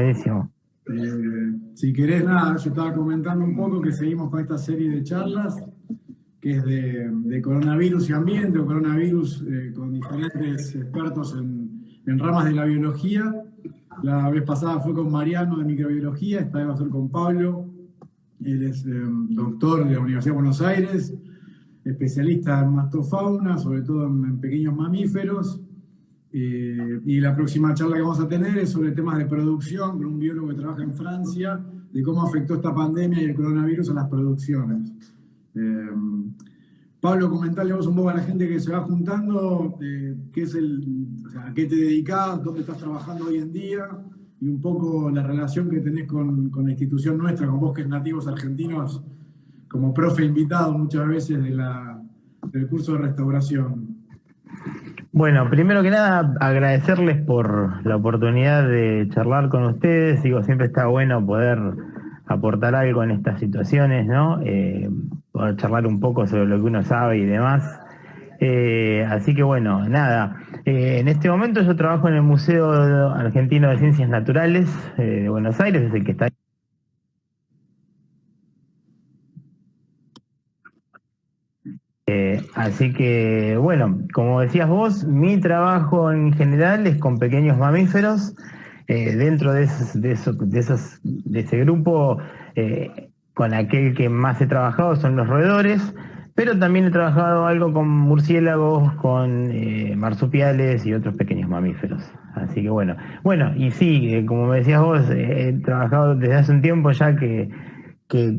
buenísimo. Si querés, nada, yo estaba comentando un poco que seguimos con esta serie de charlas, que es de coronavirus y ambiente, o coronavirus con diferentes expertos en ramas de la biología. La vez pasada fue con Mariano de microbiología, esta vez va a ser con Pablo. Él es doctor de la Universidad de Buenos Aires, especialista en mastofauna, sobre todo en pequeños mamíferos. Y la próxima charla que vamos a tener es sobre temas de producción, con un biólogo que trabaja en Francia, de cómo afectó esta pandemia y el coronavirus a las producciones. Pablo, comentarle vos un poco a la gente que se va juntando, a qué te dedicás, dónde estás trabajando hoy en día, y un poco la relación que tenés con la institución nuestra, con Bosques Nativos Argentinos, como profe invitado muchas veces del curso de restauración. Bueno, primero que nada, agradecerles por la oportunidad de charlar con ustedes. Digo, siempre está bueno poder aportar algo en estas situaciones, ¿no? Poder charlar un poco sobre lo que uno sabe y demás. Así que bueno, nada. En este momento yo trabajo en el Museo Argentino de Ciencias Naturales de Buenos Aires, es el que está. Así que, bueno, como decías vos, mi trabajo en general es con pequeños mamíferos. Dentro de ese grupo, con aquel que más he trabajado son los roedores, pero también he trabajado algo con murciélagos, con marsupiales y otros pequeños mamíferos. Así que bueno, y sí, como me decías vos, he trabajado desde hace un tiempo ya que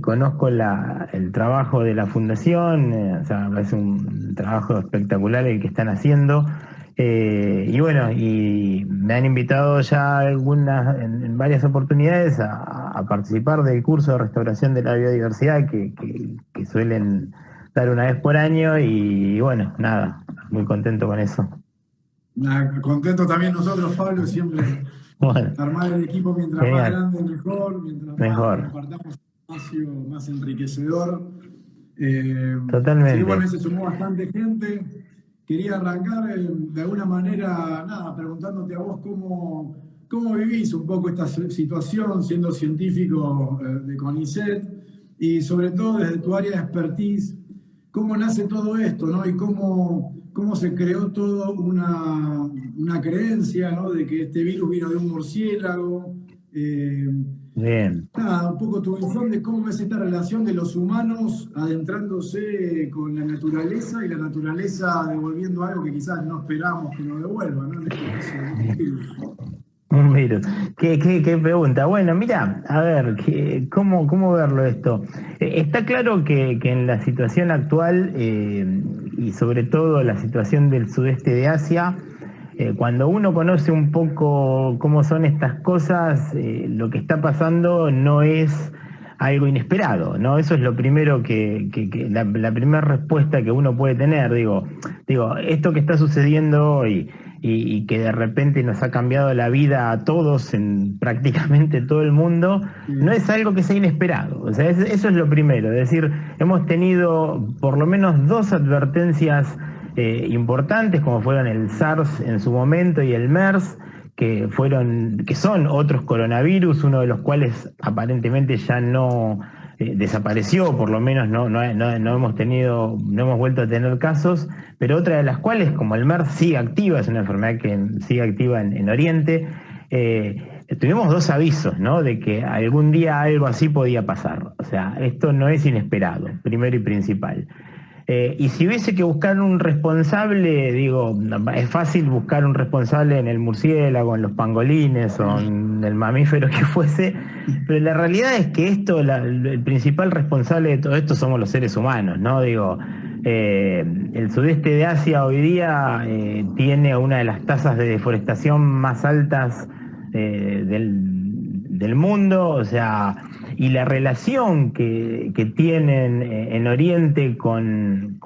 conozco el trabajo de la fundación, o sea, me parece un trabajo espectacular el que están haciendo, y bueno, y me han invitado ya en varias oportunidades a participar del curso de restauración de la biodiversidad que suelen dar una vez por año, y bueno, nada, muy contento con eso. Contento también nosotros, Pablo, siempre armar el equipo mientras más grande mejor, mientras más compartamos espacio más enriquecedor. Totalmente. Sí, bueno, se sumó bastante gente. Quería arrancar de alguna manera, nada, preguntándote a vos cómo vivís un poco esta situación, siendo científico de CONICET, y sobre todo desde tu área de expertise, cómo nace todo esto, ¿no? Y cómo se creó toda una creencia, ¿no? De que este virus vino de un murciélago. Bien. Nada, un poco tu visión de cómo es esta relación de los humanos adentrándose con la naturaleza y la naturaleza devolviendo algo que quizás no esperábamos que nos devuelva, ¿no? En este caso, un virus. Un virus. ¿Qué pregunta? Bueno, mira, a ver, ¿cómo verlo esto? Está claro que en la situación actual, y sobre todo la situación del sudeste de Asia, cuando uno conoce un poco cómo son estas cosas, lo que está pasando no es algo inesperado, ¿no? Eso es lo primero la primera respuesta que uno puede tener. Digo, esto que está sucediendo hoy y que de repente nos ha cambiado la vida a todos en prácticamente todo el mundo, no es algo que sea inesperado. O sea, eso es lo primero. Es decir, hemos tenido por lo menos 2 advertencias importantes, como fueron el SARS en su momento y el MERS, que son otros coronavirus, uno de los cuales aparentemente ya no desapareció, por lo menos no hemos vuelto a tener casos, pero otra de las cuales, como el MERS, sigue activa, es una enfermedad que sigue activa en Oriente. Tuvimos 2 avisos, ¿no? De que algún día algo así podía pasar. O sea, esto no es inesperado, primero y principal. Y si hubiese que buscar un responsable, digo, es fácil buscar un responsable en el murciélago, en los pangolines o en el mamífero que fuese, pero la realidad es que el principal responsable de todo esto somos los seres humanos, ¿no? Digo, el sudeste de Asia hoy día tiene una de las tasas de deforestación más altas del mundo, o sea, y la relación que tienen en Oriente con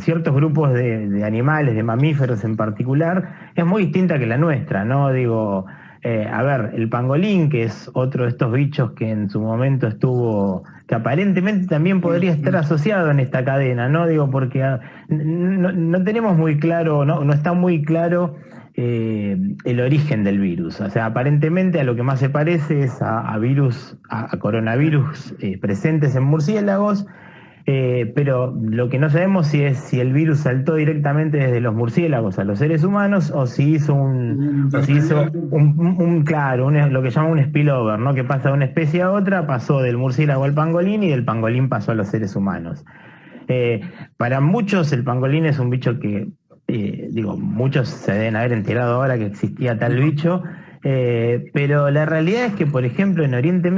ciertos grupos de animales, de mamíferos en particular, es muy distinta que la nuestra, ¿no? Digo, a ver, el pangolín, que es otro de estos bichos que en su momento que aparentemente también podría estar asociado en esta cadena, ¿no? Digo, porque no tenemos muy claro, no está muy claro el origen del virus. O sea, aparentemente a lo que más se parece es a coronavirus presentes en murciélagos, pero lo que no sabemos es si el virus saltó directamente desde los murciélagos a los seres humanos o si hizo claro, lo que llaman un spillover, ¿no? Que pasa de una especie a otra, pasó del murciélago al pangolín y del pangolín pasó a los seres humanos. Para muchos el pangolín es un bicho que, muchos se deben haber enterado ahora que existía tal bicho, pero la realidad es que, por ejemplo, en Oriente,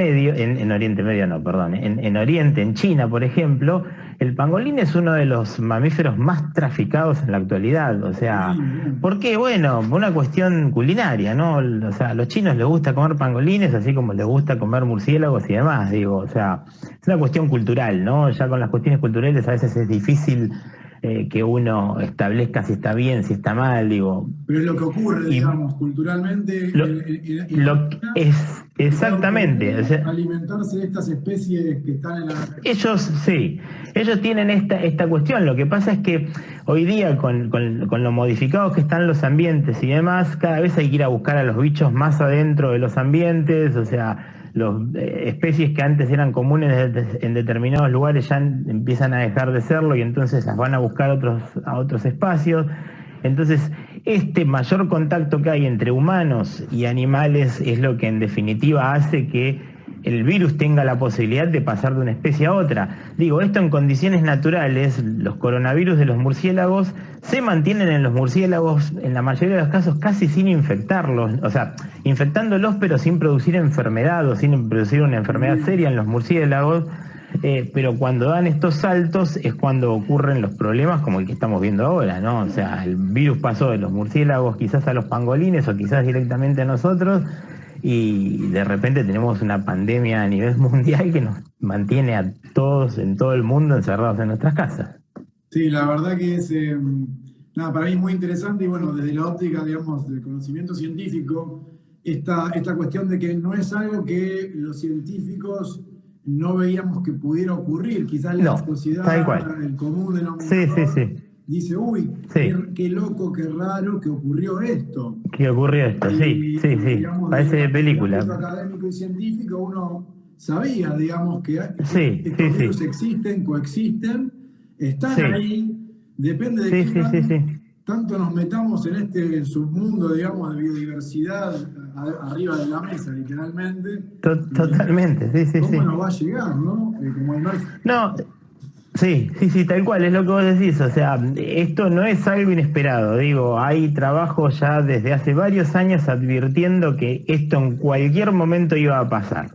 en China, por ejemplo, el pangolín es uno de los mamíferos más traficados en la actualidad. O sea, ¿por qué? Bueno, una cuestión culinaria, ¿no? O sea, a los chinos les gusta comer pangolines, así como les gusta comer murciélagos y demás, o sea, es una cuestión cultural, ¿no? Ya con las cuestiones culturales a veces es difícil que uno establezca si está bien, si está mal, Pero es lo que ocurre, digamos, culturalmente. Exactamente. O sea, alimentarse de estas especies que están en la... Ellos tienen esta cuestión. Lo que pasa es que hoy día, con lo modificados que están los ambientes y demás, cada vez hay que ir a buscar a los bichos más adentro de los ambientes, o sea... especies que antes eran comunes en determinados lugares ya empiezan a dejar de serlo y entonces las van a buscar a otros espacios. Entonces, este mayor contacto que hay entre humanos y animales es lo que en definitiva hace que el virus tenga la posibilidad de pasar de una especie a otra. Esto en condiciones naturales, los coronavirus de los murciélagos se mantienen en los murciélagos, en la mayoría de los casos, casi sin infectarlos, o sea, infectándolos pero sin producir enfermedad o sin producir una enfermedad seria en los murciélagos, pero cuando dan estos saltos es cuando ocurren los problemas como el que estamos viendo ahora, ¿no? O sea, el virus pasó de los murciélagos quizás a los pangolines o quizás directamente a nosotros, y de repente tenemos una pandemia a nivel mundial que nos mantiene a todos en todo el mundo encerrados en nuestras casas. Sí, la verdad que es para mí muy interesante y bueno, desde la óptica, digamos, del conocimiento científico, esta cuestión de que no es algo que los científicos no veíamos que pudiera ocurrir, quizás la sociedad, el común denominador, dice, uy, qué loco, qué raro que ocurrió esto. Digamos, parece de película. Desde el académico y científico uno sabía, digamos, que estos virus existen, coexisten, están ahí, depende de qué tanto nos metamos en este submundo, digamos, de biodiversidad arriba de la mesa, literalmente. Totalmente, ¿Cómo nos va a llegar, no? Como el mar... No... Sí, tal cual, es lo que vos decís, o sea, esto no es algo inesperado, hay trabajo ya desde hace varios años advirtiendo que esto en cualquier momento iba a pasar.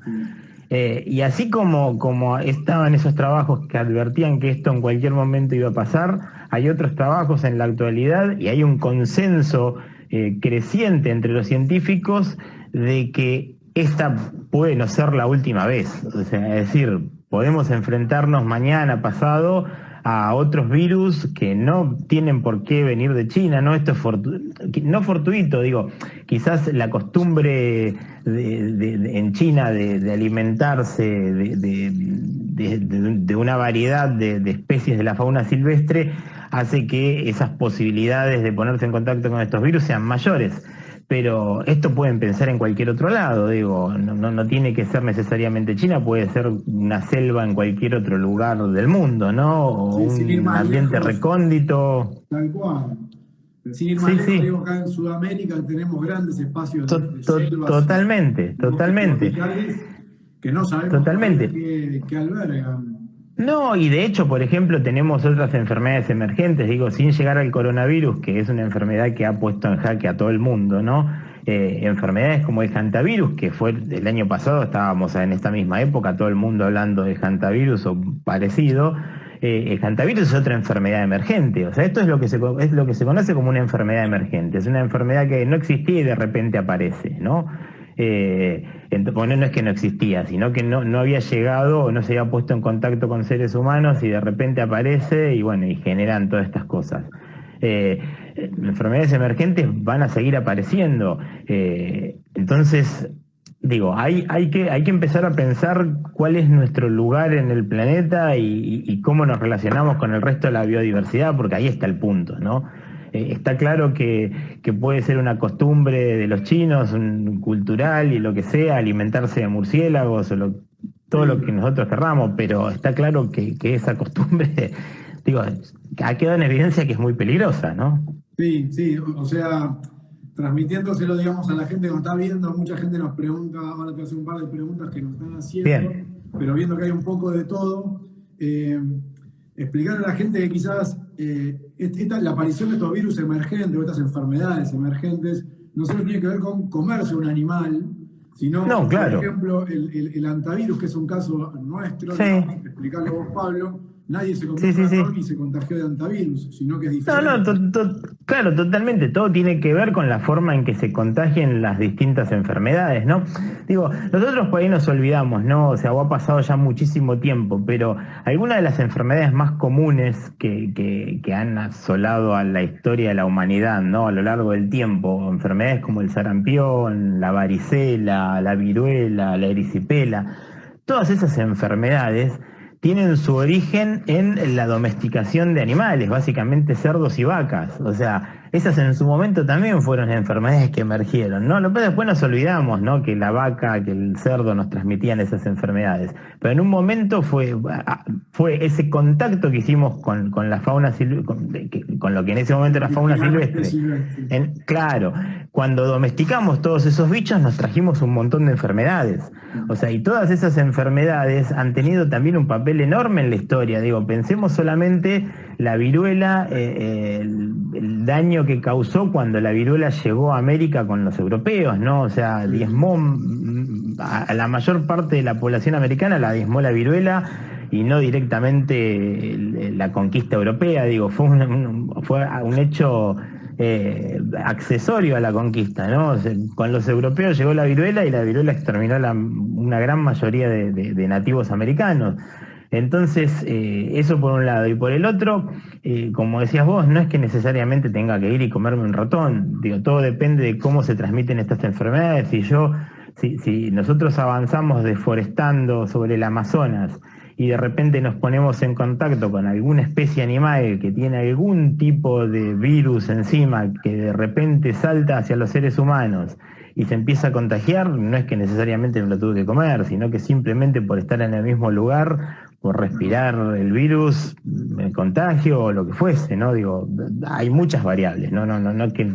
Y así como estaban esos trabajos que advertían que esto en cualquier momento iba a pasar, hay otros trabajos en la actualidad y hay un consenso creciente entre los científicos de que esta puede no ser la última vez, o sea, es decir, podemos enfrentarnos mañana, pasado, a otros virus que no tienen por qué venir de China, ¿no? Esto es no fortuito, quizás la costumbre en China de alimentarse de una variedad de especies de la fauna silvestre hace que esas posibilidades de ponerse en contacto con estos virus sean mayores. Pero esto pueden pensar en cualquier otro lado, no tiene que ser necesariamente China, puede ser una selva en cualquier otro lugar del mundo, ¿no? O un ambiente recóndito. Tal cual. Sin ir más lejos, acá en Sudamérica tenemos grandes espacios de selvas. Totalmente. Que no sabemos qué albergan. No, y de hecho, por ejemplo, tenemos otras enfermedades emergentes, sin llegar al coronavirus, que es una enfermedad que ha puesto en jaque a todo el mundo, ¿no? Enfermedades como el hantavirus, que fue el año pasado, estábamos en esta misma época, todo el mundo hablando de hantavirus o parecido. El hantavirus es otra enfermedad emergente, o sea, esto es lo que se conoce como una enfermedad emergente, es una enfermedad que no existía y de repente aparece, ¿no? Bueno, no es que no existía, sino que no había llegado o no se había puesto en contacto con seres humanos y de repente aparece y generan todas estas cosas. Enfermedades emergentes van a seguir apareciendo. Entonces, hay que empezar a pensar cuál es nuestro lugar en el planeta y cómo nos relacionamos con el resto de la biodiversidad, porque ahí está el punto, ¿no? está claro que puede ser una costumbre de los chinos, cultural y lo que sea, alimentarse de murciélagos o todo lo que nosotros querramos, pero está claro que esa costumbre, digo, ha quedado en evidencia que es muy peligrosa, ¿no? Sí, sí, o sea, transmitiéndoselo, digamos, a la gente que nos está viendo, mucha gente nos pregunta, ahora te hace un par de preguntas que nos están haciendo, Bien. pero viendo que hay un poco de todo, explicarle a la gente que quizás la aparición de estos virus emergentes o estas enfermedades emergentes no solo tiene que ver con comerse un animal, sino, No, claro. por ejemplo, el antivirus, que es un caso nuestro, Sí. ¿no? Explicarlo vos, Pablo, nadie se comió Sí. ni se contagió de antivirus, sino que es diferente. Claro, totalmente. Todo tiene que ver con la forma en que se contagien las distintas enfermedades, ¿no? Digo, nosotros por ahí nos olvidamos, ¿no? O sea, ha pasado ya muchísimo tiempo, pero algunas de las enfermedades más comunes que han asolado a la historia de la humanidad, ¿no? A lo largo del tiempo, enfermedades como el sarampión, la varicela, la viruela, la erisipela, todas esas enfermedades tienen su origen en la domesticación de animales, básicamente cerdos y vacas. O sea, esas en su momento también fueron enfermedades que emergieron, ¿no? Después nos olvidamos, ¿no? Que la vaca, que el cerdo nos transmitían esas enfermedades. Pero en un momento fue ese contacto que hicimos con la fauna silvestre, con lo que en ese momento era fauna silvestre. Claro, cuando domesticamos todos esos bichos nos trajimos un montón de enfermedades. O sea, y todas esas enfermedades han tenido también un papel enorme en la historia. Digo, pensemos solamente la viruela, el daño que causó cuando la viruela llegó a América con los europeos, ¿no? O sea, diezmó a la mayor parte de la población americana, la diezmó la viruela y no directamente la conquista europea. Digo, fue un hecho accesorio a la conquista, ¿no? O sea, con los europeos llegó la viruela y la viruela exterminó una gran mayoría de nativos americanos. Entonces, eso por un lado. Y por el otro, como decías vos, no es que necesariamente tenga que ir y comerme un ratón. Digo, todo depende de cómo se transmiten estas enfermedades. Si nosotros avanzamos deforestando sobre el Amazonas y de repente nos ponemos en contacto con alguna especie animal que tiene algún tipo de virus encima que de repente salta hacia los seres humanos y se empieza a contagiar, no es que necesariamente me lo tuve que comer, sino que simplemente por estar en el mismo lugar, por respirar el virus, me contagio o lo que fuese, ¿no? Digo, hay muchas variables, no que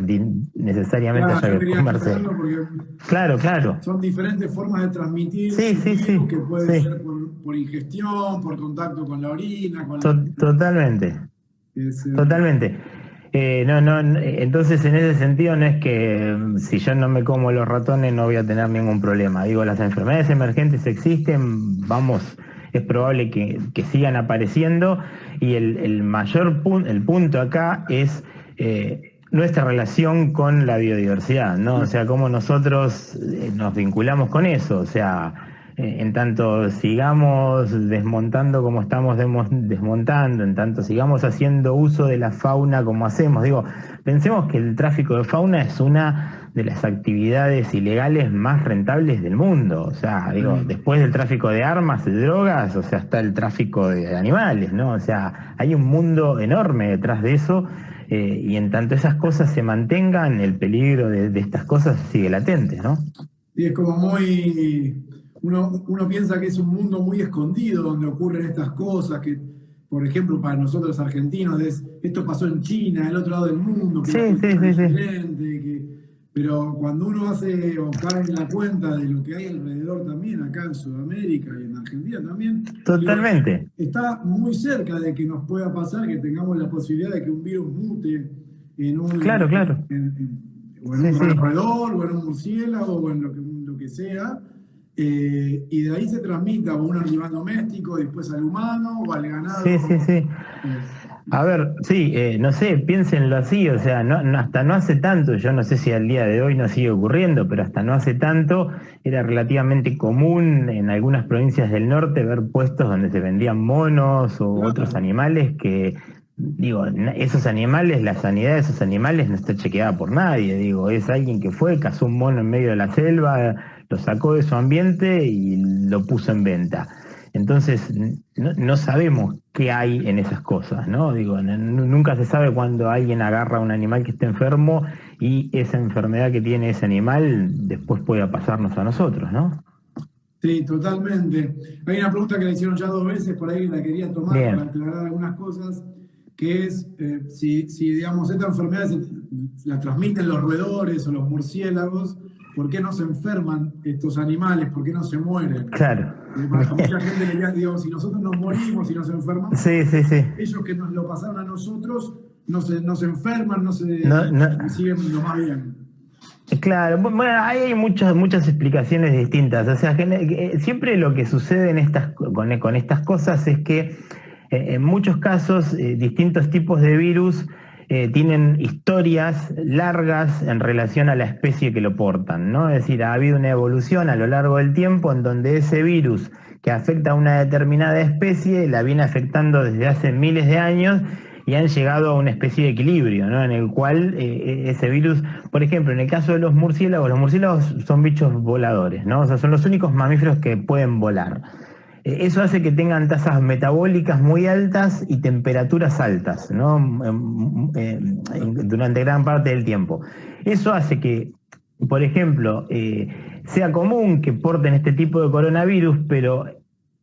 necesariamente haya que comerse. Claro. Son diferentes formas de transmitir sí, que puede ser por ingestión, por contacto con la orina. Totalmente. Entonces en ese sentido no es que si yo no me como los ratones no voy a tener ningún problema. Digo, las enfermedades emergentes existen, es probable que sigan apareciendo y el punto acá es nuestra relación con la biodiversidad, ¿no? O sea, cómo nosotros nos vinculamos con eso, o sea, en tanto sigamos desmontando como estamos desmontando, en tanto sigamos haciendo uso de la fauna como hacemos. Digo, pensemos que el tráfico de fauna es una de las actividades ilegales más rentables del mundo. O sea, digo, después del tráfico de armas, de drogas, o sea, está el tráfico de animales, ¿no? O sea, hay un mundo enorme detrás de eso. Y en tanto esas cosas se mantengan, el peligro de estas cosas sigue latente, ¿no? Y es como muy... Uno piensa que es un mundo muy escondido donde ocurren estas cosas, que, por ejemplo, para nosotros los argentinos, esto pasó en China, en el otro lado del mundo, que es diferente, pero cuando uno hace o cae en la cuenta de lo que hay alrededor también, acá en Sudamérica y en Argentina también, totalmente. Está muy cerca de que nos pueda pasar que tengamos la posibilidad de que un virus mute en un... Claro. O en un roedor, o en un murciélago, o en lo que sea. Y de ahí se transmita a un animal doméstico, después al humano o al ganado. Sí. A ver, no sé, piénsenlo así, o sea, hasta no hace tanto, yo no sé si al día de hoy no sigue ocurriendo, pero hasta no hace tanto era relativamente común en algunas provincias del norte ver puestos donde se vendían monos o otros animales que, digo, esos animales, la sanidad de esos animales no está chequeada por nadie, digo, es alguien que fue, cazó un mono en medio de la selva, lo sacó de su ambiente y lo puso en venta. Entonces, no sabemos qué hay en esas cosas, ¿no? Digo, nunca se sabe cuando alguien agarra a un animal que está enfermo y esa enfermedad que tiene ese animal después pueda pasarnos a nosotros, ¿no? Sí, totalmente. Hay una pregunta que le hicieron ya 2 veces, por ahí la quería tomar para Bien, aclarar algunas cosas, que es si, digamos, esta enfermedad la transmiten los roedores o los murciélagos, ¿por qué no se enferman estos animales? ¿Por qué no se mueren? claro. A mucha gente le diría, digo, si nosotros nos morimos y nos enfermamos, Sí, sí, sí. ellos que nos lo pasaron a nosotros no se enferman, No, no, y siguen lo más bien. claro, bueno, ahí hay muchas explicaciones distintas. O sea, siempre lo que sucede con estas cosas es que en muchos casos distintos tipos de virus tienen historias largas en relación a la especie que lo portan, ¿no? Es decir, ha habido una evolución a lo largo del tiempo en donde ese virus que afecta a una determinada especie la viene afectando desde hace miles de años y han llegado a una especie de equilibrio, ¿no? En el cual ese virus, por ejemplo, en el caso de los murciélagos son bichos voladores, ¿no? O sea, son los únicos mamíferos que pueden volar. Eso hace que tengan tasas metabólicas muy altas y temperaturas altas, ¿no? Durante gran parte del tiempo. Eso hace que, por ejemplo, sea común que porten este tipo de coronavirus, pero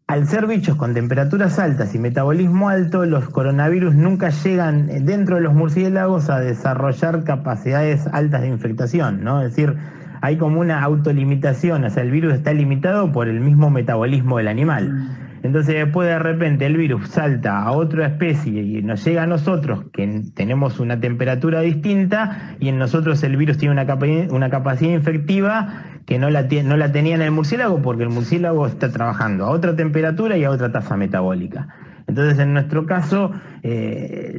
al ser bichos con temperaturas altas y metabolismo alto, los coronavirus nunca llegan dentro de los murciélagos a desarrollar capacidades altas de infectación, ¿no? Es decir, hay como una autolimitación, o sea, el virus está limitado por el mismo metabolismo del animal. Entonces después de repente el virus salta a otra especie y nos llega a nosotros, que tenemos una temperatura distinta, y en nosotros el virus tiene una capacidad infectiva que no la tenía en el murciélago, porque el murciélago está trabajando a otra temperatura y a otra tasa metabólica. Entonces, en nuestro caso,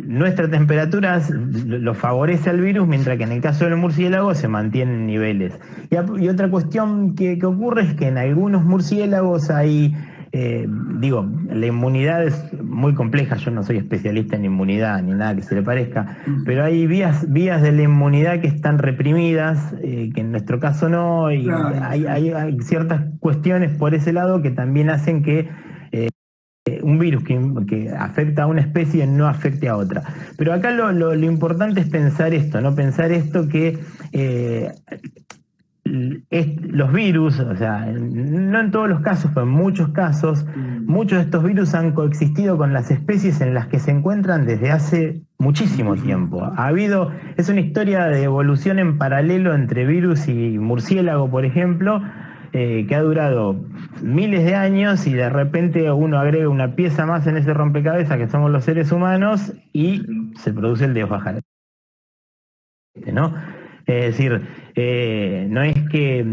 nuestra temperatura lo favorece al virus, mientras que en el caso del murciélago se mantienen niveles. Y otra cuestión que ocurre es que en algunos murciélagos hay, la inmunidad es muy compleja. Yo no soy especialista en inmunidad ni nada que se le parezca, pero hay vías de la inmunidad que están reprimidas, que en nuestro caso no, y Claro. hay ciertas cuestiones por ese lado que también hacen que un virus que afecta a una especie no afecte a otra. Pero acá lo importante es pensar esto, ¿no? Pensar esto que los virus, o sea, no en todos los casos, pero en muchos casos, muchos de estos virus han coexistido con las especies en las que se encuentran desde hace muchísimo tiempo. Es una historia de evolución en paralelo entre virus y murciélago, por ejemplo, que ha durado miles de años, y de repente uno agrega una pieza más en ese rompecabezas que somos los seres humanos y se produce el desbajar, ¿no? Es decir, no es que,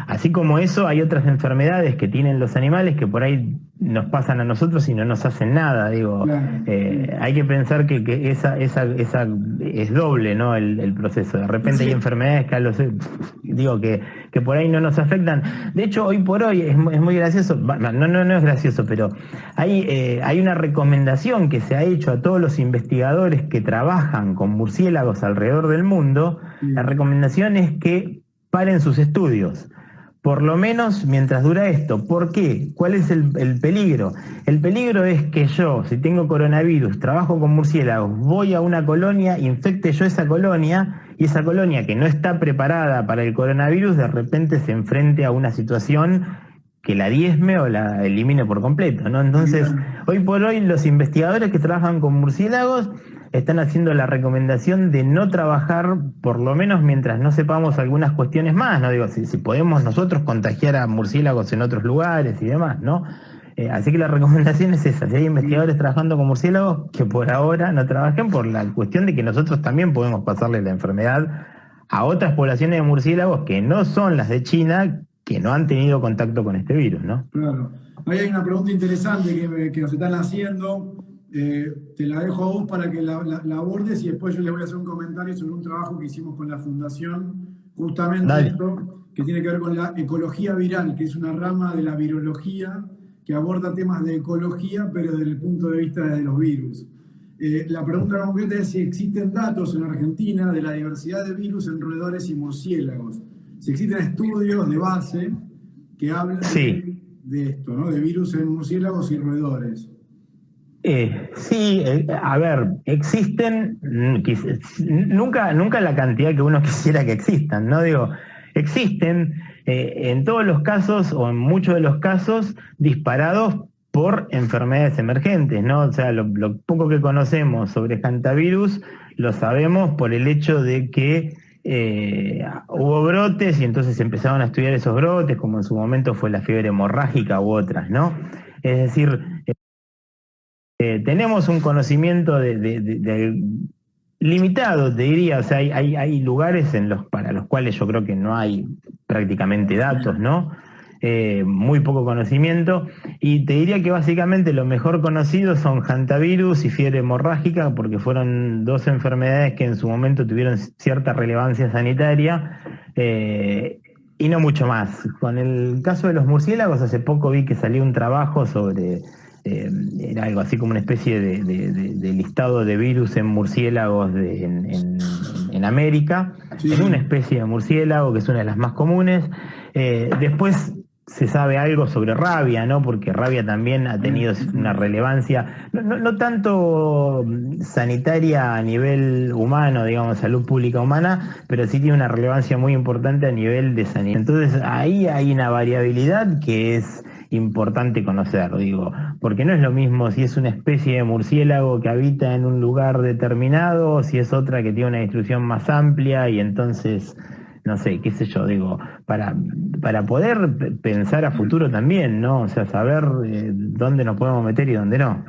así como eso, hay otras enfermedades que tienen los animales que por ahí nos pasan a nosotros y no nos hacen nada. Hay que pensar que esa es doble, ¿no? El proceso. De repente hay enfermedades que por ahí no nos afectan. De hecho, hoy por hoy es muy gracioso. No es gracioso, pero hay una recomendación que se ha hecho a todos los investigadores que trabajan con murciélagos alrededor del mundo. La recomendación es que paren sus estudios, por lo menos mientras dura esto. ¿Por qué? ¿Cuál es el peligro? El peligro es que yo, si tengo coronavirus, trabajo con murciélagos, voy a una colonia, infecte yo esa colonia, y esa colonia que no está preparada para el coronavirus, de repente se enfrente a una situación que la diezme o la elimine por completo, ¿no? Entonces, hoy por hoy los investigadores que trabajan con murciélagos están haciendo la recomendación de no trabajar, por lo menos mientras no sepamos algunas cuestiones más, ¿no? Si podemos nosotros contagiar a murciélagos en otros lugares y demás, ¿no? Así que la recomendación es esa: si hay investigadores trabajando con murciélagos, que por ahora no trabajen, por la cuestión de que nosotros también podemos pasarle la enfermedad a otras poblaciones de murciélagos que no son las de China, que no han tenido contacto con este virus, ¿no? Claro. Ahí hay una pregunta interesante que nos están haciendo. Te la dejo a vos para que la abordes, y después yo les voy a hacer un comentario sobre un trabajo que hicimos con la Fundación, justamente esto, que tiene que ver con la ecología viral, que es una rama de la virología que aborda temas de ecología, pero desde el punto de vista de los virus. La pregunta concreta es si existen datos en Argentina de la diversidad de virus en roedores y murciélagos. Si existen estudios de base que hablan Sí. de esto, ¿no? De virus en murciélagos y roedores. Sí, a ver, existen, nunca la cantidad que uno quisiera que existan, ¿no? Digo, existen en todos los casos o en muchos de los casos disparados por enfermedades emergentes, ¿no? O sea, lo poco que conocemos sobre hantavirus lo sabemos por el hecho de que hubo brotes y entonces empezaron a estudiar esos brotes, como en su momento fue la fiebre hemorrágica u otras, ¿no? Es decir, tenemos un conocimiento limitado, te diría, o sea, hay lugares para los cuales yo creo que no hay prácticamente datos, ¿no? Muy poco conocimiento, y te diría que básicamente lo mejor conocido son hantavirus y fiebre hemorrágica, porque fueron dos enfermedades que en su momento tuvieron cierta relevancia sanitaria, y no mucho más. Con el caso de los murciélagos, hace poco vi que salió un trabajo sobre... era algo así como una especie de listado de virus en murciélagos en América, Sí. en una especie de murciélago que es una de las más comunes. Después se sabe algo sobre rabia, ¿no? Porque rabia también ha tenido una relevancia, no tanto sanitaria a nivel humano, digamos, salud pública humana, pero sí tiene una relevancia muy importante a nivel de sanidad. Entonces ahí hay una variabilidad que es importante conocer, digo, porque no es lo mismo si es una especie de murciélago que habita en un lugar determinado, o si es otra que tiene una distribución más amplia, y entonces, no sé, qué sé yo, digo, para poder pensar a futuro también, ¿no? O sea, saber dónde nos podemos meter y dónde no.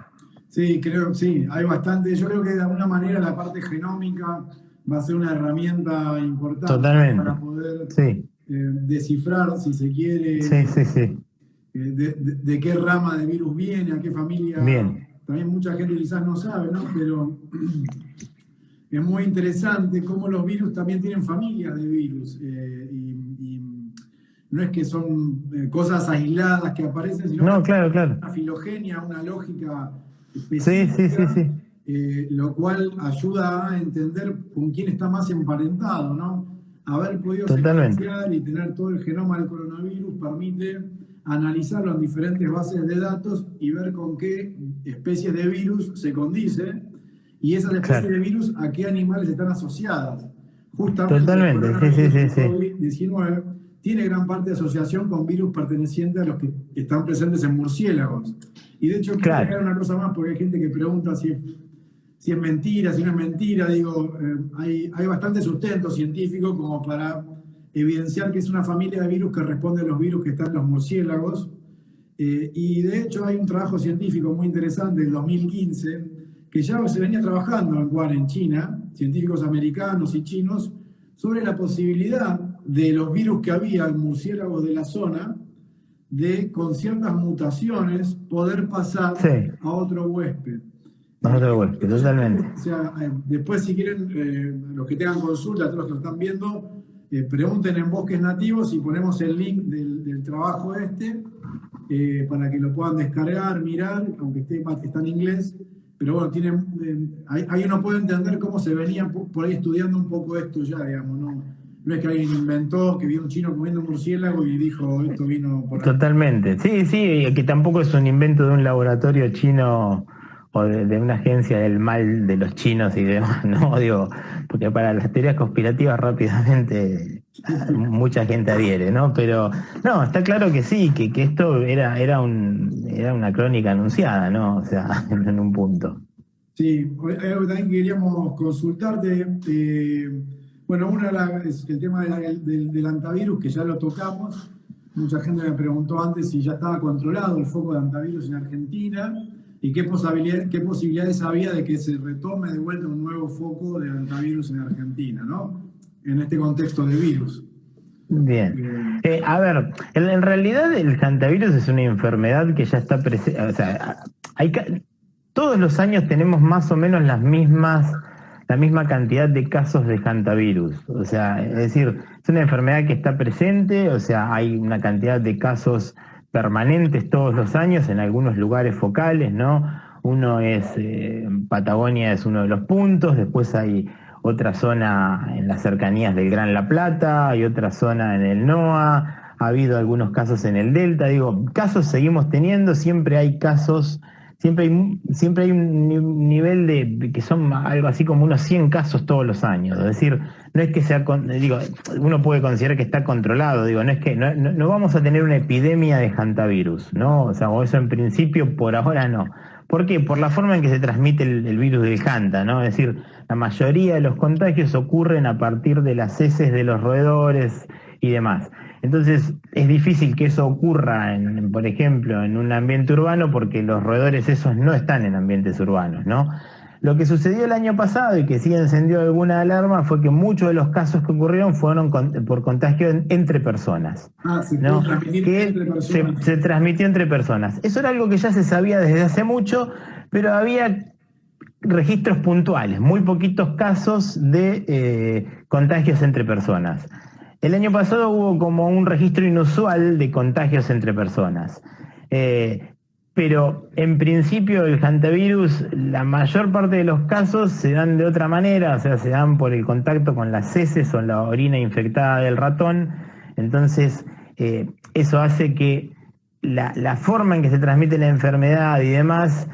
Sí, sí, hay bastante. Yo creo que de alguna manera la parte genómica va a ser una herramienta importante Totalmente. para poder Sí. descifrar, si se quiere, Sí. de qué rama de virus viene, a qué familia. Bien. También mucha gente quizás no sabe, ¿no? Pero es muy interesante cómo los virus también tienen familias de virus. Y no es que son cosas aisladas que aparecen, sino No, que claro. una filogenia, una lógica específica, Sí. lo cual ayuda a entender con quién está más emparentado, ¿no? Haber podido Totalmente. secuenciar y tener todo el genoma del coronavirus permite analizarlo en diferentes bases de datos y ver con qué especies de virus se condice, y esas especies de virus a qué animales están asociadas. Justamente Totalmente, el coronavirus sí. COVID-19 tiene gran parte de asociación con virus pertenecientes a los que están presentes en murciélagos. Y de hecho, quiero agregar una cosa más, porque hay gente que pregunta si es mentira, si no es mentira. Digo, hay bastante sustento científico como para evidenciar que es una familia de virus que responde a los virus que están en los murciélagos. Y de hecho hay un trabajo científico muy interesante del 2015 que ya se venía trabajando en China, científicos americanos y chinos, sobre la posibilidad de los virus que había en murciélagos de la zona, de con ciertas mutaciones poder pasar a otro huésped. Totalmente. O sea, después, si quieren, los que tengan consulta, todos los que lo están viendo, pregunten en Bosques Nativos y ponemos el link del trabajo para que lo puedan descargar, mirar, aunque está en inglés. Pero bueno, ahí uno puede entender cómo se venía por ahí estudiando un poco esto ya, digamos, ¿no? No es que alguien inventó, que vio un chino comiendo un murciélago y dijo, esto vino por ahí. Totalmente. Sí, que tampoco es un invento de un laboratorio chino o de una agencia del mal de los chinos y demás, ¿no? Digo, porque para las teorías conspirativas rápidamente mucha gente adhiere, ¿no? Pero no, está claro que sí, que esto era una crónica anunciada, ¿no? O sea, en un punto. Sí, algo también queríamos consultarte. Bueno, es el tema del hantavirus, que ya lo tocamos. Mucha gente me preguntó antes si ya estaba controlado el foco de hantavirus en Argentina y qué posibilidades había de que se retome de vuelta un nuevo foco de hantavirus en Argentina, ¿no? En este contexto de virus. Bien. A ver, en realidad el hantavirus es una enfermedad que ya está presente. O sea, todos los años tenemos más o menos la misma cantidad de casos de hantavirus. O sea, es decir, es una enfermedad que está presente, o sea, hay una cantidad de casos permanentes todos los años en algunos lugares focales, ¿no? Uno es, Patagonia es uno de los puntos, después hay otra zona en las cercanías del Gran La Plata, hay otra zona en el NOA, ha habido algunos casos en el Delta, digo, casos seguimos teniendo, siempre hay casos, siempre hay un nivel de que son algo así como unos 100 casos todos los años, es decir, no es que sea, digo, uno puede considerar que está controlado, digo, no es que no vamos a tener una epidemia de hantavirus, ¿no? O sea, o eso en principio por ahora no. ¿Por qué? Por la forma en que se transmite el virus del hanta, ¿no? Es decir, la mayoría de los contagios ocurren a partir de las heces de los roedores y demás. Entonces, es difícil que eso ocurra, por ejemplo, en un ambiente urbano, porque los roedores esos no están en ambientes urbanos, ¿no? Lo que sucedió el año pasado y que sí encendió alguna alarma fue que muchos de los casos que ocurrieron fueron por contagio entre personas. ¿No? Se transmitió entre personas. Eso era algo que ya se sabía desde hace mucho, pero había registros puntuales, muy poquitos casos de contagios entre personas. El año pasado hubo como un registro inusual de contagios entre personas. Pero en principio el hantavirus, la mayor parte de los casos se dan de otra manera, o sea, se dan por el contacto con las heces o la orina infectada del ratón. Entonces, eso hace que la forma en que se transmite la enfermedad y demás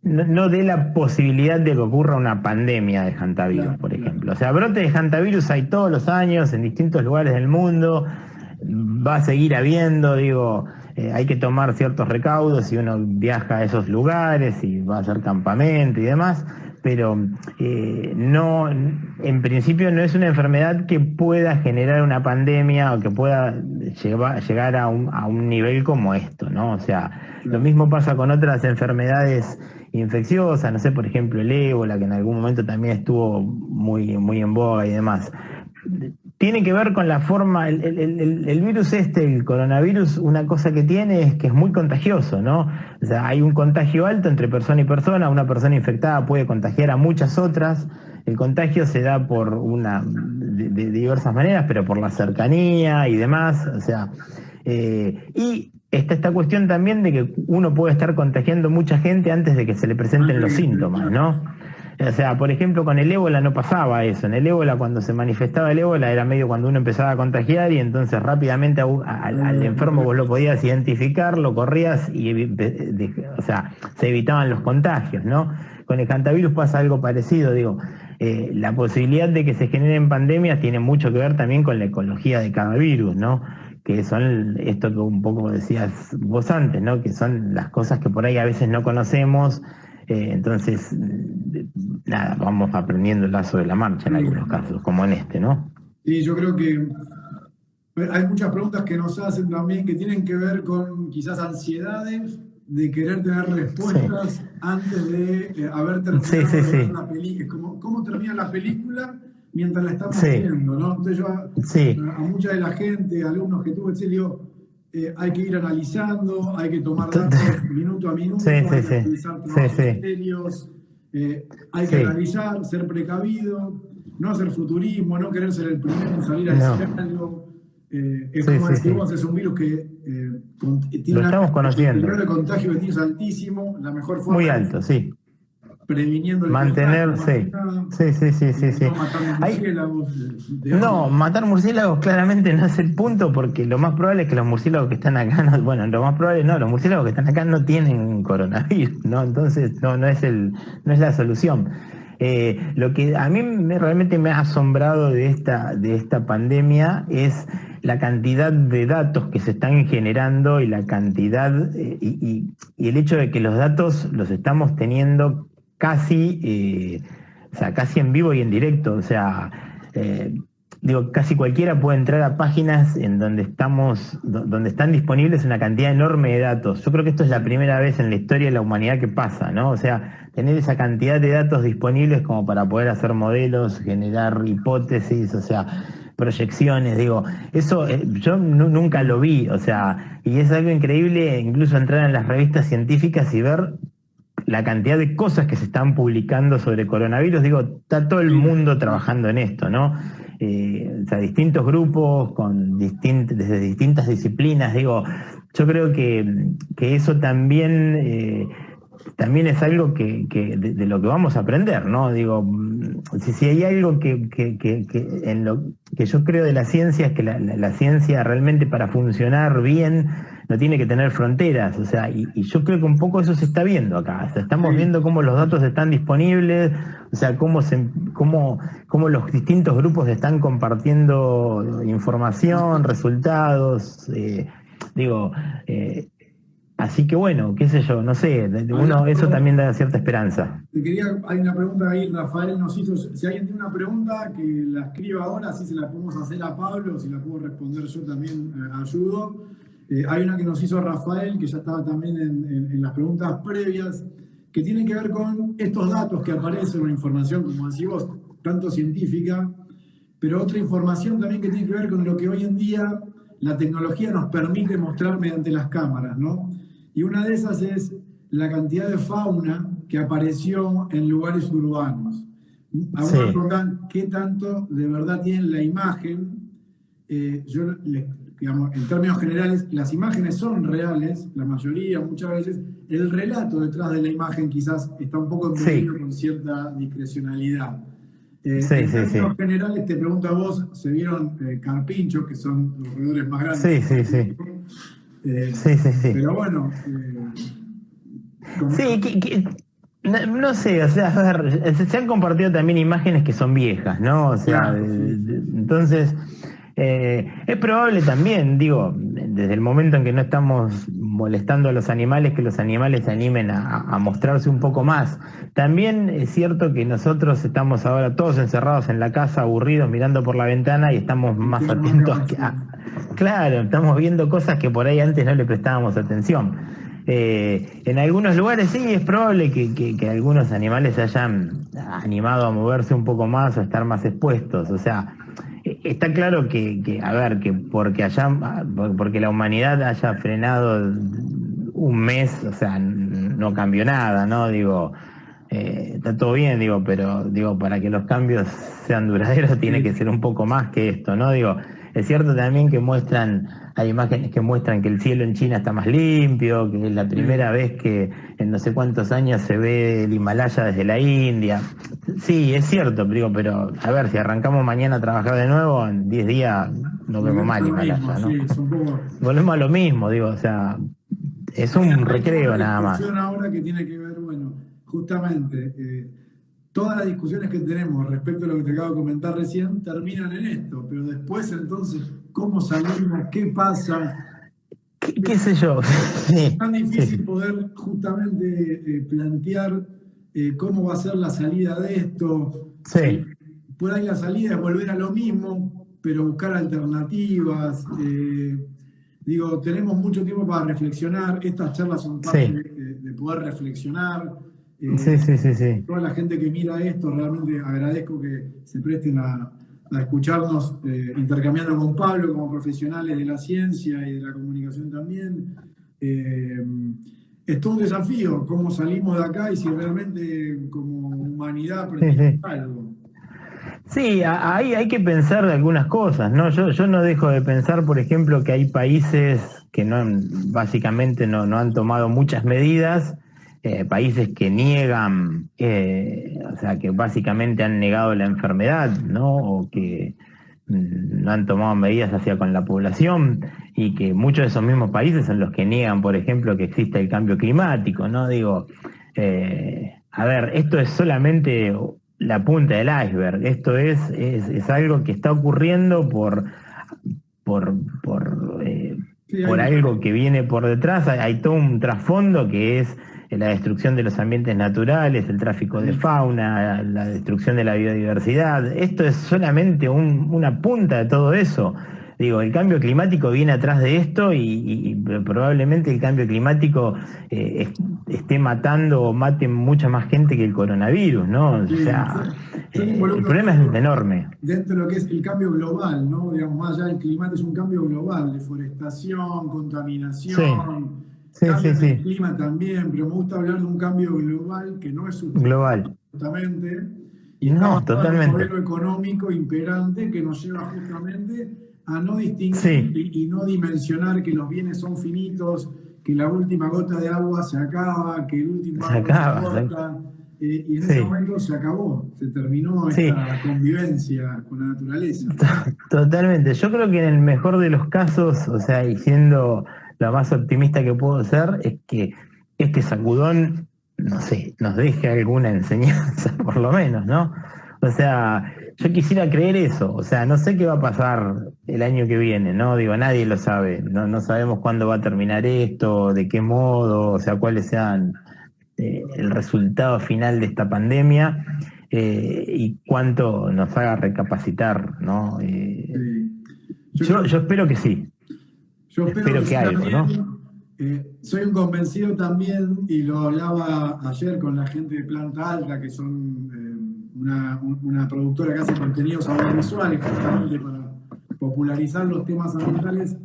no dé la posibilidad de que ocurra una pandemia de hantavirus, por ejemplo. O sea, brotes de hantavirus hay todos los años en distintos lugares del mundo, va a seguir habiendo, digo, hay que tomar ciertos recaudos si uno viaja a esos lugares y va a hacer campamento y demás, pero no, en principio no es una enfermedad que pueda generar una pandemia o que pueda llegar a un nivel como esto, ¿no? O sea, lo mismo pasa con otras enfermedades infecciosas, no sé, por ejemplo el ébola, que en algún momento también estuvo muy en boga y demás. Tiene que ver con la forma, el virus el coronavirus, una cosa que tiene es que es muy contagioso, ¿no? O sea, hay un contagio alto entre persona y persona, una persona infectada puede contagiar a muchas otras, el contagio se da de diversas maneras, pero por la cercanía y demás, o sea, y está esta cuestión también de que uno puede estar contagiando mucha gente antes de que se le presenten los síntomas, ¿no? O sea, por ejemplo, con el ébola no pasaba eso. En el ébola, cuando se manifestaba el ébola, era medio cuando uno empezaba a contagiar y entonces rápidamente al enfermo vos lo podías identificar, lo corrías y, o sea, se evitaban los contagios, ¿no? Con el hantavirus pasa algo parecido, digo. La posibilidad de que se generen pandemias tiene mucho que ver también con la ecología de cada virus, ¿no? Que son esto que un poco decías vos antes, ¿no? Que son las cosas que por ahí a veces no conocemos. Entonces, nada, vamos aprendiendo el lazo de la marcha en algunos casos, como en este, ¿no? Sí, yo creo que hay muchas preguntas que nos hacen también que tienen que ver con quizás ansiedades de querer tener respuestas antes de haber terminado la película. ¿Cómo termina la película mientras la estamos viendo, ¿no? Entonces yo a mucha de la gente, alumnos que tuve, digo, hay que ir analizando, hay que tomar datos minuto a minuto, hay que analizar trabajos serios, hay que analizar, ser precavido, no hacer futurismo, no querer ser el primero en salir a decir algo. Es como decir, vos es un virus que tiene el nivel de contagio que tienes altísimo, la mejor forma muy alto, sí. Previniendo el mantenerse. Sí. No, matar murciélagos claramente no es el punto, porque lo más probable es que los murciélagos que están acá, lo más probable los murciélagos que están acá no tienen coronavirus, ¿no? Entonces no es la solución. Lo que a mí realmente me ha asombrado de esta pandemia es la cantidad de datos que se están generando y la cantidad y el hecho de que los datos los estamos teniendo casi en vivo y en directo, o sea, casi cualquiera puede entrar a páginas en donde están disponibles una cantidad enorme de datos. Yo creo que esto es la primera vez en la historia de la humanidad que pasa, ¿no? O sea, tener esa cantidad de datos disponibles como para poder hacer modelos, generar hipótesis, o sea, proyecciones, eso yo nunca lo vi, o sea, y es algo increíble incluso entrar en las revistas científicas y ver la cantidad de cosas que se están publicando sobre coronavirus, está todo el mundo trabajando en esto, ¿no? O sea, distintos grupos desde distintas disciplinas, yo creo que eso también también es algo de lo que vamos a aprender, ¿no? Digo, si hay algo que en lo que yo creo de la ciencia es que la ciencia realmente para funcionar bien no tiene que tener fronteras, o sea, y yo creo que un poco eso se está viendo acá, o sea, estamos viendo cómo los datos están disponibles, o sea, cómo los distintos grupos están compartiendo información, resultados, digo, así que bueno, qué sé yo, no sé, eso también da cierta esperanza. Hay una pregunta ahí, Rafael nos hizo, si alguien tiene una pregunta que la escriba ahora, así se la podemos hacer a Pablo, si la puedo responder yo también ayudo. Hay una que nos hizo Rafael, que ya estaba también en las preguntas previas, que tiene que ver con estos datos que aparecen, una información, como decís vos, tanto científica, pero otra información también que tiene que ver con lo que hoy en día la tecnología nos permite mostrar mediante las cámaras, ¿no? Y una de esas es la cantidad de fauna que apareció en lugares urbanos. Algunos preguntan qué tanto de verdad tienen la imagen. Digamos, en términos generales, las imágenes son reales, la mayoría, muchas veces. El relato detrás de la imagen quizás está un poco envolvido con cierta discrecionalidad. En términos generales, te pregunto a vos, ¿se vieron carpinchos, que son los roedores más grandes? Sí. Pero bueno... no sé, o sea, a ver, se han compartido también imágenes que son viejas, ¿no? O sea, entonces... es probable también, digo, desde el momento en que no estamos molestando a los animales, que los animales se animen a mostrarse un poco más. También es cierto que nosotros estamos ahora todos encerrados en la casa, aburridos, mirando por la ventana y estamos más atentos claro, estamos viendo cosas que por ahí antes no le prestábamos atención. En algunos lugares sí, es probable que algunos animales se hayan animado a moverse un poco más o a estar más expuestos, o sea... Está claro que porque la humanidad haya frenado un mes, o sea, no cambió nada, ¿no? Digo, está todo bien, digo, pero digo, para que los cambios sean duraderos tiene que ser un poco más que esto, ¿no? Digo, es cierto también que hay imágenes que muestran que el cielo en China está más limpio, que es la primera vez que en no sé cuántos años se ve el Himalaya desde la India. Sí, es cierto, digo, pero a ver, si arrancamos mañana a trabajar de nuevo, en 10 días no vemos mal Himalaya, ¿no? Volvemos a lo mismo, digo, o sea, es un recreo nada más. Ahora que tiene que ver, bueno, justamente, todas las discusiones que tenemos respecto a lo que te acabo de comentar recién terminan en esto, pero después entonces, ¿cómo salimos? ¿Qué pasa? ¿Qué sé yo? Es tan difícil poder justamente plantear cómo va a ser la salida de esto. Sí. Por ahí la salida es volver a lo mismo, pero buscar alternativas. Digo, tenemos mucho tiempo para reflexionar. Estas charlas son parte de poder reflexionar. Sí. Toda la gente que mira esto, realmente agradezco que se presten a escucharnos intercambiando con Pablo como profesionales de la ciencia y de la comunicación también. Es todo un desafío cómo salimos de acá y si realmente como humanidad aprendemos algo. Sí, ahí hay que pensar de algunas cosas, ¿no? Yo no dejo de pensar, por ejemplo, que hay países que básicamente no han tomado muchas medidas, países que niegan, o sea, que básicamente han negado la enfermedad, ¿no? O que no han tomado medidas hacia con la población, y que muchos de esos mismos países son los que niegan, por ejemplo, que existe el cambio climático, ¿no? Digo, a ver, esto es solamente la punta del iceberg, esto es algo que está ocurriendo por algo que viene por detrás, hay todo un trasfondo que es la destrucción de los ambientes naturales, el tráfico de fauna, la destrucción de la biodiversidad. Esto es solamente una punta de todo eso. Digo, el cambio climático viene atrás de esto y probablemente el cambio climático esté matando o mate mucha más gente que el coronavirus, ¿no? O sea, el problema es enorme. Dentro de lo que es el cambio global, ¿no? Digamos, más allá del clima es un cambio global, deforestación, contaminación. Cambio del clima también, pero me gusta hablar de un cambio global que no es global. Justamente. Y no, totalmente. Un modelo económico imperante que nos lleva justamente a no distinguir y no dimensionar que los bienes son finitos, que la última gota de agua se acaba, que el último Se árbol se acaba. corta, y en Sí. ese momento se acabó, se terminó Sí. esta convivencia con la naturaleza. Totalmente. Yo creo que en el mejor de los casos, o sea, y siendo lo más optimista que puedo ser, es que este sacudón, no sé, nos deje alguna enseñanza, por lo menos, ¿no? O sea, yo quisiera creer eso. O sea, no sé qué va a pasar el año que viene, ¿no? Digo, nadie lo sabe. No sabemos cuándo va a terminar esto, de qué modo, o sea, cuáles sean el resultado final de esta pandemia, y cuánto nos haga recapacitar, ¿no? Sí. Yo espero que sí, Yo espero espero que que sí algo, ¿no? también. Soy un convencido también, y lo hablaba ayer con la gente de Planta Alta, que son una productora que hace contenidos audiovisuales justamente para popularizar los temas ambientales,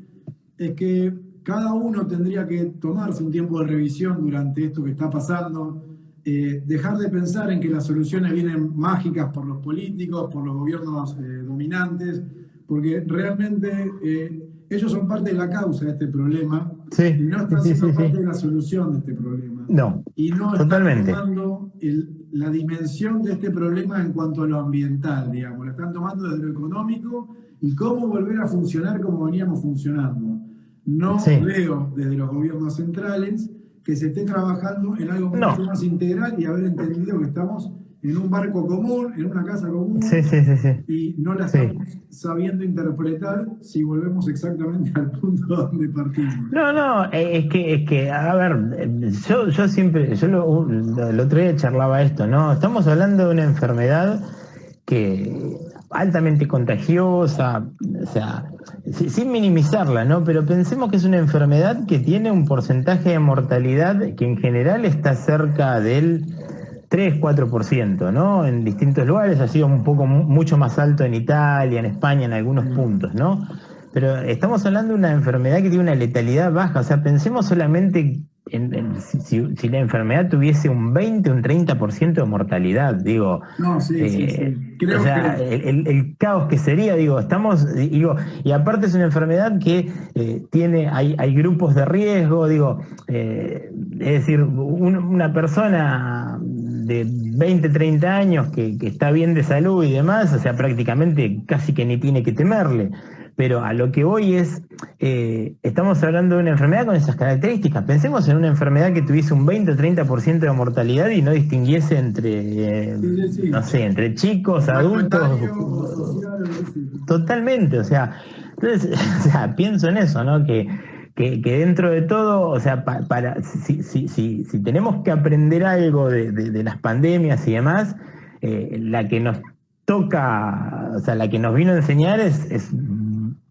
es que cada uno tendría que tomarse un tiempo de revisión durante esto que está pasando, dejar de pensar en que las soluciones vienen mágicas por los políticos, por los gobiernos dominantes, porque realmente ellos son parte de la causa de este problema y Sí, no sí, están sí, siendo sí, parte de sí. la solución de este problema. No, Y no están totalmente. tomando la dimensión de este problema en cuanto a lo ambiental, digamos. Lo están tomando desde lo económico y cómo volver a funcionar como veníamos funcionando. No Sí. veo desde los gobiernos centrales que se esté trabajando en algo mucho No. más integral y haber entendido que estamos en un barco común, en una casa común, Sí, sí, sí, sí. y no la Sí. estamos sabiendo interpretar si volvemos exactamente al punto donde partimos. No, es que, a ver, yo siempre, el otro día charlaba esto, ¿no? Estamos hablando de una enfermedad que altamente contagiosa, o sea, sin minimizarla, ¿no? Pero pensemos que es una enfermedad que tiene un porcentaje de mortalidad que en general está cerca del 3-4%, ¿no? En distintos lugares ha sido un poco mucho más alto en Italia, en España, en algunos puntos, ¿no? Pero estamos hablando de una enfermedad que tiene una letalidad baja, o sea, pensemos solamente si la enfermedad tuviese un 20, un 30% de mortalidad, digo, No, sí, sí, sí. o Creo sea, que el caos que sería, digo, y aparte es una enfermedad que hay grupos de riesgo, digo, es decir, una persona de 20, 30 años que está bien de salud y demás, o sea, prácticamente casi que ni tiene que temerle. Pero a lo que voy es, estamos hablando de una enfermedad con esas características. Pensemos en una enfermedad que tuviese un 20 o 30% de mortalidad y no distinguiese entre, sí, sí, sí. no sé, entre chicos, Rango adultos, etario o social, o qué sé yo. totalmente. O sea, entonces, o sea, pienso en eso, ¿no? Que dentro de todo, o sea, si tenemos que aprender algo de las pandemias y demás, la que nos toca, o sea, la que nos vino a enseñar es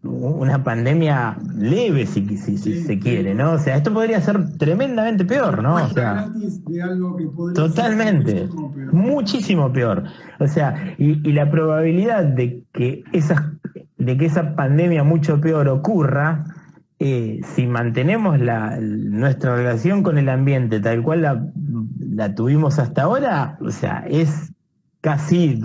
una pandemia leve, si Sí, se quiere, sí. ¿no? O sea, esto podría ser tremendamente Es peor, una ¿no? O muestra sea, gratis de algo que podría ser totalmente, muchísimo peor. muchísimo peor. O sea, y la probabilidad de que esa pandemia mucho peor ocurra, si mantenemos nuestra relación con el ambiente tal cual la tuvimos hasta ahora, o sea, es casi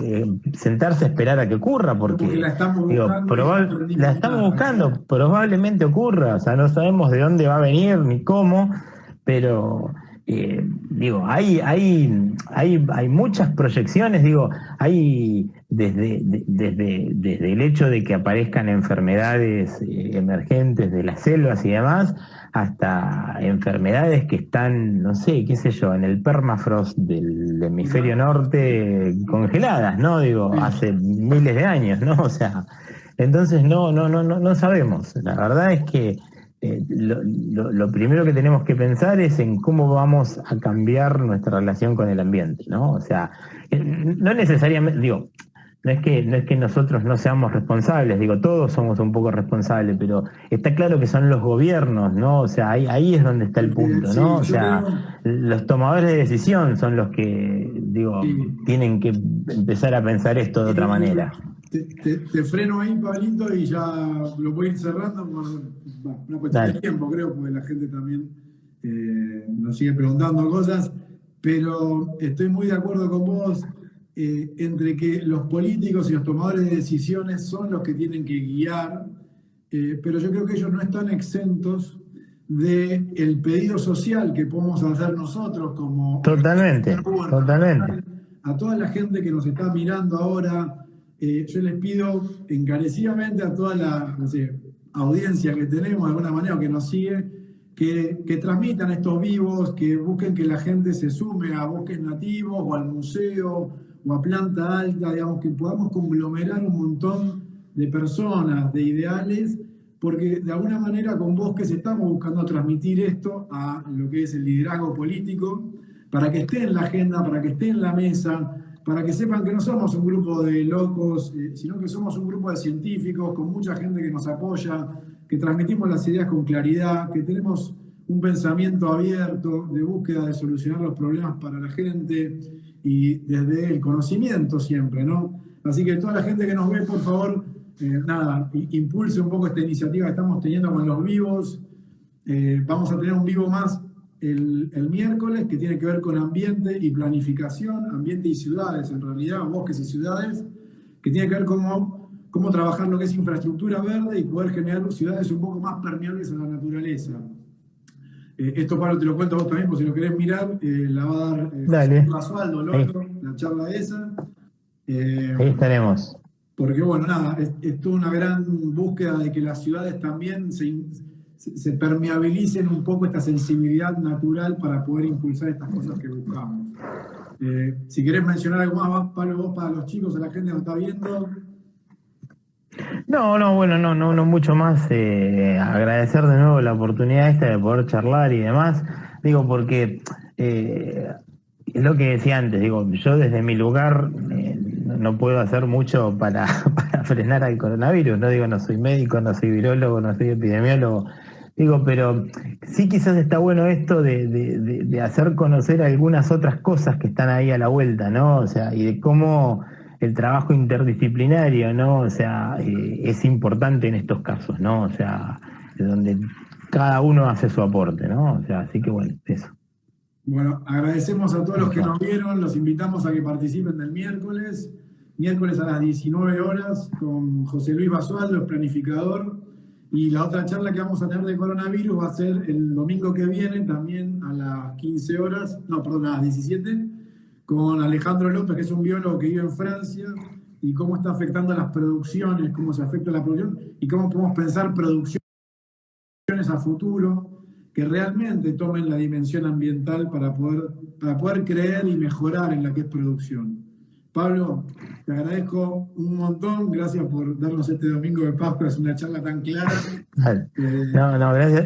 sentarse a esperar a que ocurra, Como que porque la estamos digo, buscando y no la aprendimos estamos nada. buscando, probablemente ocurra, o sea, no sabemos de dónde va a venir ni cómo, pero digo, hay muchas proyecciones, digo, hay desde el hecho de que aparezcan enfermedades emergentes de las selvas y demás, hasta enfermedades que están, no sé, qué sé yo, en el permafrost del hemisferio Mirá, norte congeladas, ¿no? Digo, sí. hace miles de años, ¿no? O sea, entonces no sabemos. La verdad es que lo primero que tenemos que pensar es en cómo vamos a cambiar nuestra relación con el ambiente, ¿no? O sea, no necesariamente, digo, no es que nosotros no seamos responsables, digo, todos somos un poco responsables, pero está claro que son los gobiernos, ¿no? O sea, ahí es donde está el Es que punto, ¿no? sí, O yo sea, creo, los tomadores de decisión son los que, digo, sí. tienen que empezar a pensar esto de otra manera. Te freno ahí, Pablito, y ya lo voy a ir cerrando por una cuestión de Dale. tiempo, creo, porque la gente también nos sigue preguntando cosas, pero estoy muy de acuerdo con vos, entre que los políticos y los tomadores de decisiones son los que tienen que guiar, pero yo creo que ellos no están exentos del pedido social que podemos hacer nosotros como Totalmente, totalmente. a toda la gente que nos está mirando ahora. Yo les pido encarecidamente a toda la, no sé, audiencia que tenemos de alguna manera o que nos sigue, que transmitan estos vivos, que busquen que la gente se sume a Bosques Nativos o al museo o a Planta Alta, digamos, que podamos conglomerar un montón de personas, de ideales, porque de alguna manera con Bosques estamos buscando transmitir esto a lo que es el liderazgo político, para que esté en la agenda, para que esté en la mesa, para que sepan que no somos un grupo de locos, sino que somos un grupo de científicos con mucha gente que nos apoya, que transmitimos las ideas con claridad, que tenemos un pensamiento abierto de búsqueda de solucionar los problemas para la gente y desde el conocimiento siempre, ¿no? Así que toda la gente que nos ve, por favor, impulse un poco esta iniciativa que estamos teniendo con los vivos. Vamos a tener un vivo más el miércoles, que tiene que ver con ambiente y planificación, ambiente y ciudades, en realidad, bosques y ciudades, que tiene que ver cómo trabajar lo que es infraestructura verde y poder generar ciudades un poco más permeables a la naturaleza. Esto, Pablo, te lo cuento a vos también, por si lo querés mirar, la va a dar Dale. Basualdo, la charla esa. Ahí estaremos. Porque, bueno, nada, es toda una gran búsqueda de que las ciudades también se permeabilicen un poco esta sensibilidad natural para poder impulsar estas cosas que buscamos. Si querés mencionar algo más, Pablo, vos para los chicos, a la gente que nos está viendo. No mucho más. Agradecer de nuevo la oportunidad esta de poder charlar y demás. Digo, porque es lo que decía antes, digo, yo desde mi lugar no puedo hacer mucho para frenar al coronavirus. No digo, no soy médico, no soy virólogo, no soy epidemiólogo. Digo, pero sí quizás está bueno esto de hacer conocer algunas otras cosas que están ahí a la vuelta, ¿no? O sea, y de cómo el trabajo interdisciplinario, ¿no? O sea, es importante en estos casos, ¿no? O sea, donde cada uno hace su aporte, ¿no? O sea, así que bueno, eso. Bueno, agradecemos a todos los que nos vieron, los invitamos a que participen del miércoles a las 19 horas con José Luis Basualdo, el planificador. Y la otra charla que vamos a tener de coronavirus va a ser el domingo que viene, también a las 15 horas, a las 17, con Alejandro López, que es un biólogo que vive en Francia, y cómo está afectando a las producciones, cómo se afecta a la producción, y cómo podemos pensar producciones a futuro que realmente tomen la dimensión ambiental para poder creer y mejorar en la que es producción. Pablo, te agradezco un montón, gracias por darnos este domingo de Pascua, es una charla tan clara.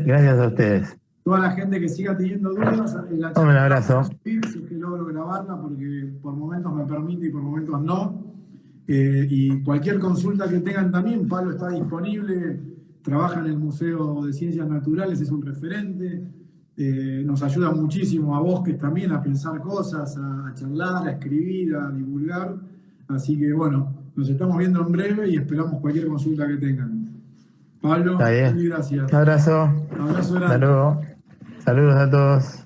Gracias a ustedes. Toda la gente que siga teniendo dudas, Un abrazo. Si es que logro grabarla, porque por momentos me permite y por momentos no. Y cualquier consulta que tengan también, Pablo está disponible, trabaja en el Museo de Ciencias Naturales, es un referente. Nos ayuda muchísimo a Bosques también a pensar cosas, a charlar, a escribir, a divulgar. Así que bueno, nos estamos viendo en breve y esperamos cualquier consulta que tengan. Pablo, Está bien. Muy gracias. Un abrazo. Abrazo grande. Hasta luego. Saludos a todos.